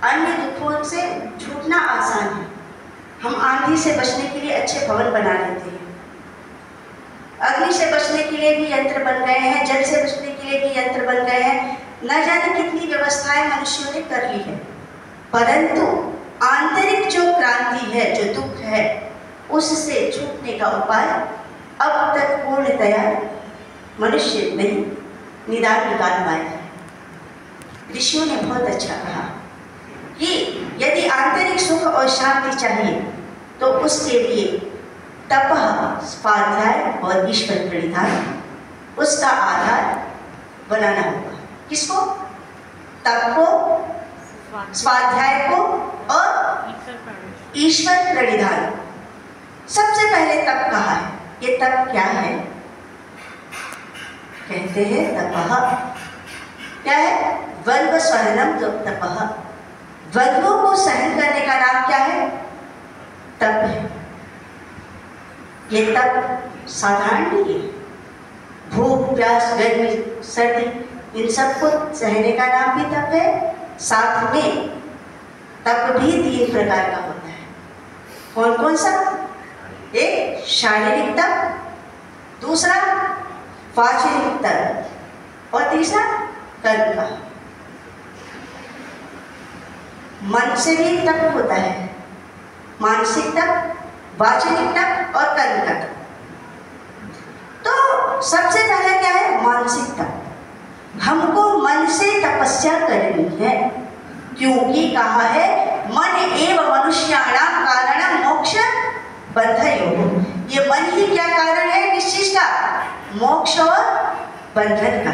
अन्य दुखों से छूटना आसान है। हम आंधी से बचने के लिए अच्छे भवन बना लेते हैं, अग्नि से बचने के लिए भी यंत्र बन गए हैं, जल से बचने के लिए भी यंत्र बन गए हैं, न जाने कितनी व्यवस्थाएं मनुष्यों ने कर ली है। परंतु आंतरिक जो क्रांति है, जो दुख है, उससे छूटने का उपाय अब तक पूर्णतया मनुष्य नहीं निदान निकाल पाया है। ऋषियों ने बहुत अच्छा कहा कि यदि आंतरिक सुख और शांति चाहिए तो उसके लिए तपः, स्वाध्याय और ईश्वर प्रणिधान उसका आधार बनाना होगा। किसको? तप को, स्वाध्याय को और ईश्वर प्रणिधान। सबसे पहले तप कहा है। ये तप क्या है? कहते हैं तपः क्या है? द्वंद्व सहनम तपः। द्वंद्वों को सहन करने का नाम क्या है? तप है। ये तप साधारण नहीं है। भूख, प्यास, गर्मी, सर्दी, इन सबको सहने का नाम भी तप है। साथ में तप भी 3 प्रकार का होता है। कौन कौन सा? एक शारीरिक तप, दूसरा वाचनिक तप और तीसरा कर्म का। मन से भी तप होता है, मानसिक तप, वाचनिक तप और कर्म का तप। तो सबसे पहले क्या है? मानसिक तप। हमको मन से तपस्या करनी है, क्योंकि कहा है मन एव मनुष्याणां कारणं मोक्ष बंधयोः। ये मन ही क्या कारण है? किस चीज का? मोक्ष और बंधन का।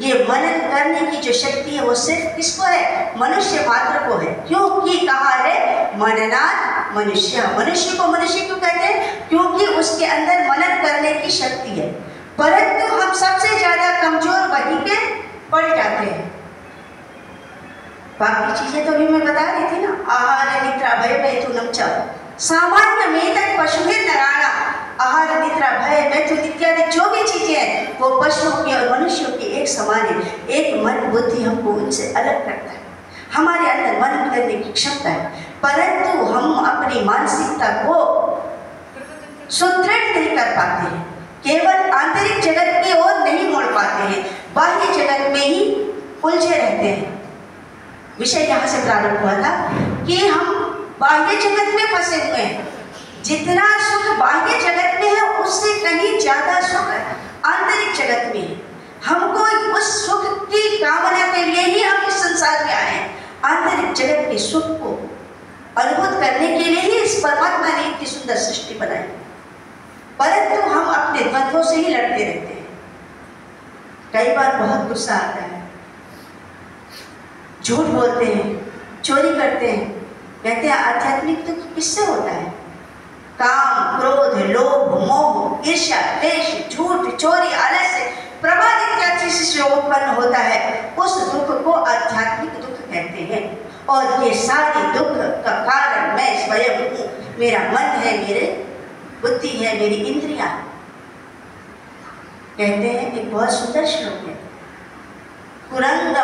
ये मनन करने की जो शक्ति है वो सिर्फ किसको है? मनुष्य मात्र को है। क्योंकि कहा है मननात् मनुष्य। मनुष्य को मनुष्य क्यों कहते हैं? क्योंकि उसके अंदर मनन करने की शक्ति है। परंतु हम सबसे ज्यादा कमजोर वहीं पे पड़ जाते हैं। बाकी चीजें तो अभी मैं बता रही थी ना, आहार निद्रा भय मैथुनम च सामान्य मेतक पशुभिर नराणाम्। आहार, निद्रा, भय, मैथुन इत्यादि जो भी चीजें हैं वो पशुओं की और मनुष्यों की एक समान है। एक मन बुद्धि हमको उनसे अलग करता है। हमारे अंदर मनन करने की क्षमता है, परंतु हम अपनी मानसिकता को सुदृढ़ नहीं कर पाते हैं। केवल आंतरिक जगत की ओर नहीं मोड़ पाते हैं, बाह्य जगत में ही उलझे रहते हैं। विषय यहाँ से प्रारंभ हुआ था कि हम बाह्य जगत में फंसे हुए हैं। जितना सुख बाह्य जगत में है उससे कहीं ज्यादा सुख आंतरिक जगत में है। हमको उस सुख की कामना के लिए ही हम इस संसार में आए हैं। आंतरिक जगत के सुख को अनुभव करने के लिए ही इस परमात्मा ने इतनी सुंदर सृष्टि बनाई, परंतु हम अपने द्वंद्वों से ही लड़ते रहते हैं। कई बार बहुत गुस्सा आता है, झूठ बोलते हैं, चोरी करते हैं। कहते हैं आध्यात्मिक दुख किससे होता है? काम, क्रोध, लोभ, मोह, ईर्ष्या, द्वेष, झूठ, चोरी, आलस्य, प्रमाद इत्यादि से जो उत्पन्न होता है उस दुख को आध्यात्मिक दुख कहते हैं। और ये सारी दुख का कारण मैं स्वयं हूँ। मेरा मन है, मेरे बुद्धि है, मेरी इंद्रियां। कहते हैं एक बहुत सुंदर श्लोक है, कुरंग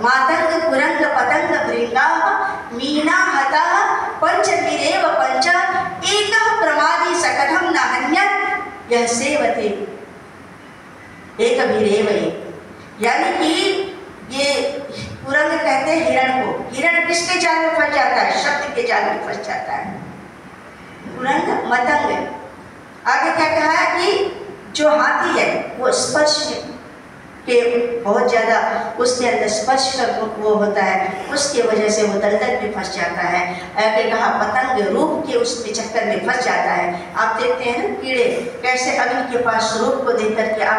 मातंग कुरंग पतंग भृंगाः मीना हताः पंचभिरेव पंच एकः प्रमादी सकथं न हन्यत् यः सेवते एकभिरेव एक। यानी कि ये कुरंग कहते हैं हिरण को। हिरण किसके जाल में फंस जाता है? शब्द के जाल में फंस जाता है। कुरंग मतंग। आगे क्या कहा है कि जो हाथी है वो स्पर्श के बहुत ज्यादा उसके अंदर स्पर्श का वो होता है, उसके वजह से वो दलदल में फंस जाता है। आगे कहा पतंग रूप के उसमें चक्कर में फंस जाता है। आप देखते हैं ना कीड़े कैसे अग्नि के पास रूप को देख करके आप